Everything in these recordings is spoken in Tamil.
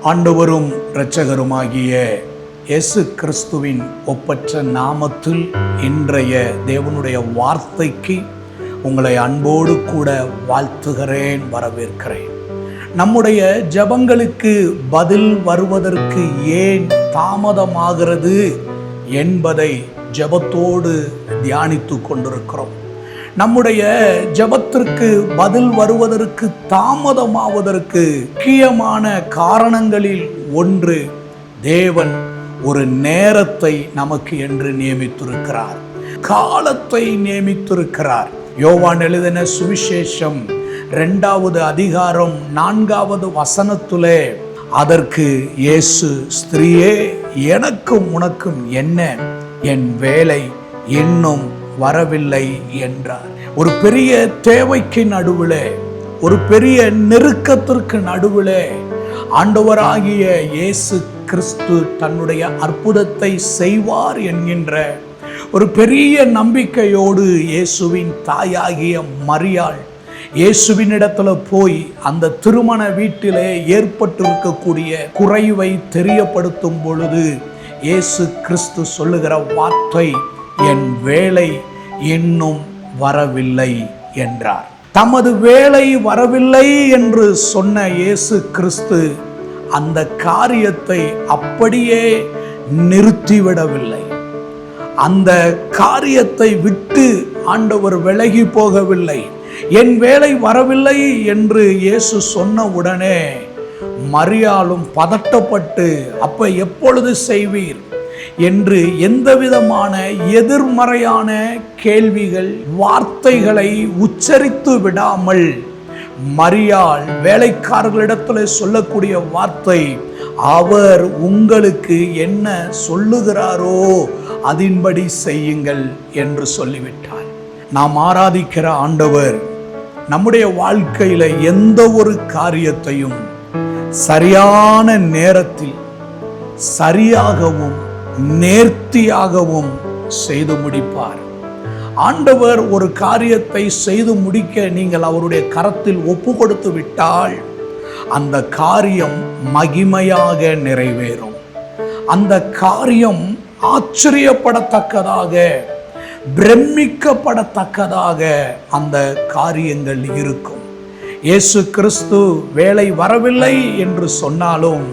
ஆண்டவரும் இரட்சகருமாகிய இயேசு கிறிஸ்துவின் ஒப்பற்ற நாமத்தில் இன்றைய தேவனுடைய வார்த்தைக்கு உங்களை அன்போடு கூட வாழ்த்துகிறேன், வரவேற்கிறேன். நம்முடைய ஜெபங்களுக்கு பதில் வருவதற்கு ஏன் தாமதமாகிறது என்பதை ஜெபத்தோடு தியானித்து கொண்டிருக்கிறோம். நம்முடைய ஜெபத்திற்கு பதில் வருவதற்கு தாமதமாவதற்கு முக்கியமான காரணங்களில் ஒன்று, தேவன் ஒரு நேரத்தை நமக்கு என்று நியமித்திருக்கிறார், காலத்தை நியமித்திருக்கிறார். யோவான் எழுதின சுவிசேஷம் 2வது அதிகாரம் 4வது வசனத்திலே அதற்கு இயேசு, ஸ்திரீயே, எனக்கும் உனக்கும் என்ன, என் வேலை இன்னும் வரவில்லை என்றார். ஒரு பெரிய தேவைக்கு நடுவிலே, ஒரு பெரிய நெருக்கத்திற்கு நடுவிலே ஆண்டவராகிய இயேசு கிறிஸ்து தன்னுடைய அற்புதத்தை செய்வார் என்கின்ற ஒரு பெரிய நம்பிக்கையோடு இயேசுவின் தாயாகிய மரியாள் இயேசுவின் இடத்துல போய் அந்த திருமண வீட்டிலே ஏற்பட்டிருக்கக்கூடிய குறைவை தெரியப்படுத்தும் பொழுது இயேசு கிறிஸ்து சொல்லுகிற வார்த்தை, என் வேலை இன்னும் வரவில்லை என்றார். தமது வேலை வரவில்லை என்று சொன்ன இயேசு கிறிஸ்து அந்த காரியத்தை அப்படியே நிறுத்திவிடவில்லை. அந்த காரியத்தை விட்டு ஆண்டவர் விலகி போகவில்லை. என் வேலை வரவில்லை என்று இயேசு சொன்ன உடனே மரியாளும் பதட்டப்பட்டு, அப்ப எப்பொழுது செய்வீர் என்று எந்த விதமான எதிர்மறையான கேள்விகள், வார்த்தைகளை உச்சரித்து விடாமல் மரியாள் வேலைக்காரர்களிடத்தில் சொல்லக்கூடிய வார்த்தை, அவர் உங்களுக்கு என்ன சொல்லுகிறாரோ அதின்படி செய்யுங்கள் என்று சொல்லிவிட்டார். நாம் ஆராதிக்கிற ஆண்டவர் நம்முடைய வாழ்க்கையில எந்த ஒரு காரியத்தையும் சரியான நேரத்தில் சரியாகவும் நேர்த்தியாகவும் செய்து முடிப்பார். ஆண்டவர் ஒரு காரியத்தை செய்து முடிக்க நீங்கள் அவருடைய கரத்தில் ஒப்பு கொடுத்து விட்டால் அந்த காரியம் மகிமையாக நிறைவேறும். அந்த காரியம் ஆச்சரியப்படத்தக்கதாக, பிரமிக்கப்படத்தக்கதாக அந்த காரியங்கள் இருக்கும். இயேசு கிறிஸ்து வேலை வரவில்லை என்று சொன்னாலும்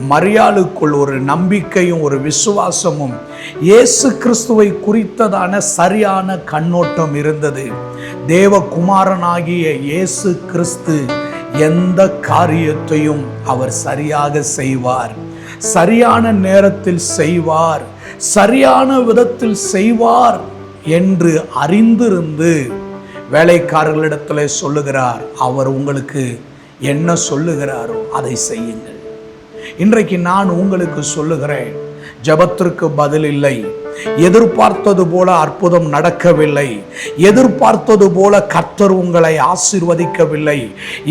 மரியாளுக்குள் ஒரு நம்பிக்கையும் ஒரு விசுவாசமும் இயேசு கிறிஸ்துவை குறித்ததான சரியான கண்ணோட்டம் இருந்தது. தேவகுமாரனாகிய இயேசு கிறிஸ்து எந்த காரியத்தையும் அவர் சரியாக செய்வார், சரியான நேரத்தில் செய்வார், சரியான விதத்தில் செய்வார் என்று அறிந்திருந்து வேலைக்காரர்களிடத்தில் சொல்லுகிறார், அவர் உங்களுக்கு என்ன சொல்லுகிறாரோ அதை செய்யுங்கள். இன்றைக்கு நான் உங்களுக்கு சொல்லுகிறேன், ஜெபத்திற்கு பதில் இல்லை, எதிர்பார்த்தது போல அற்புதம் நடக்கவில்லை, எதிர்பார்த்தது போல கர்த்தர் உங்களை ஆசீர்வதிக்கவில்லை,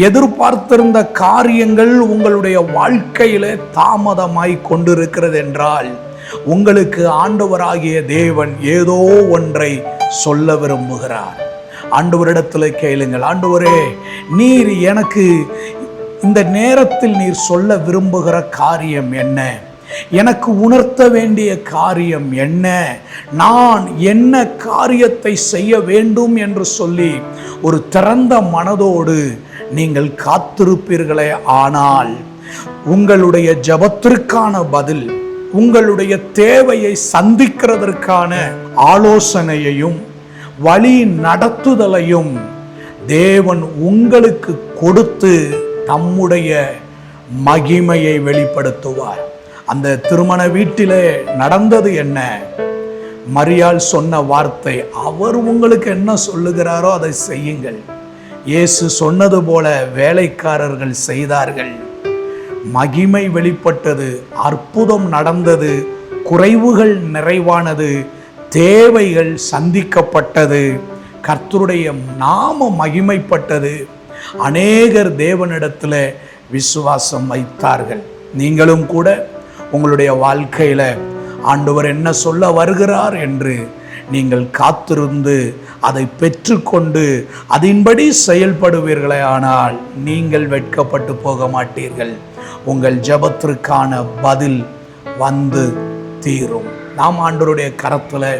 எதிர்பார்த்திருந்த காரியங்கள் உங்களுடைய வாழ்க்கையில தாமதமாய் கொண்டிருக்கிறது என்றால் உங்களுக்கு ஆண்டவராகிய தேவன் ஏதோ ஒன்றை சொல்ல விரும்புகிறார். ஆண்டவரிடத்தில் கேளுங்கள், ஆண்டவரே, நீர் எனக்கு இந்த நேரத்தில் நீர் சொல்ல விரும்புகிற காரியம் என்ன, எனக்கு உணர்த்த வேண்டிய காரியம் என்ன, நான் என்ன காரியத்தை செய்ய வேண்டும் என்று சொல்லி ஒரு திறந்த மனதோடு நீங்கள் காத்திருப்பீர்களே, ஆனால் உங்களுடைய ஜெபத்திற்கான பதில், உங்களுடைய தேவையை சந்திக்கிறதற்கான ஆலோசனையையும் வழி நடத்துதலையும் தேவன் உங்களுக்கு கொடுத்து தம்முடைய மகிமையை வெளிப்படுத்துவார். அந்த திருமண வீட்டிலே நடந்தது என்ன? மரியாள் சொன்ன வார்த்தை, அவர் உங்களுக்கு என்ன சொல்லுகிறாரோ அதை செய்யுங்கள். இயேசு சொன்னது போல வேலைக்காரர்கள் செய்தார்கள். மகிமை வெளிப்பட்டது, அற்புதம் நடந்தது, குறைவுகள் நிறைவானது, தேவைகள் சந்திக்கப்பட்டது, கர்த்தருடைய நாம மகிமைப்பட்டது. அநேகர் தேவனிடத்தில் விசுவாசம் வைத்தார்கள். நீங்களும் கூட உங்களுடைய வாழ்க்கையில ஆண்டவர் என்ன சொல்ல வருகிறார் என்று நீங்கள் காத்திருந்து அதை பெற்றுக்கொண்டு அதன்படி செயல்படுவீர்களே ஆனால் நீங்கள் வெட்கப்பட்டு போக மாட்டீர்கள். உங்கள் ஜெபத்திற்கான பதில் வந்து தீரும். நாம் ஆண்டவருடைய கரத்தில்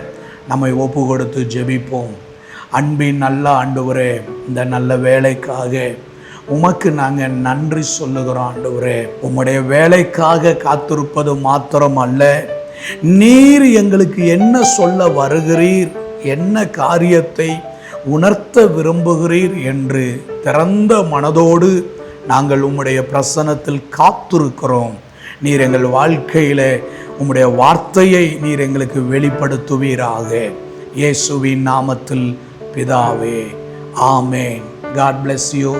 நம்மை ஒப்பு கொடுத்து ஜெபிப்போம். அன்பின் நல்ல ஆண்டவரே, இந்த நல்ல வேலைக்காக உமக்கு நாங்கள் நன்றி சொல்லுகிறோம். ஆண்டவரே, உம்முடைய வேலைக்காக காத்திருப்பது மாத்திரம் அல்ல, நீர் எங்களுக்கு என்ன சொல்ல வருகிறீர், என்ன காரியத்தை உணர்த்த விரும்புகிறீர் என்று திறந்த மனதோடு நாங்கள் உம்முடைய பிரசன்னத்தில் காத்திருக்கிறோம். நீர் எங்கள் வாழ்க்கையில் உம்முடைய வார்த்தையை நீர் எங்களுக்கு வெளிப்படுத்துவீராக. இயேசுவின் நாமத்தில் பிதாவே, ஆமென். God bless you.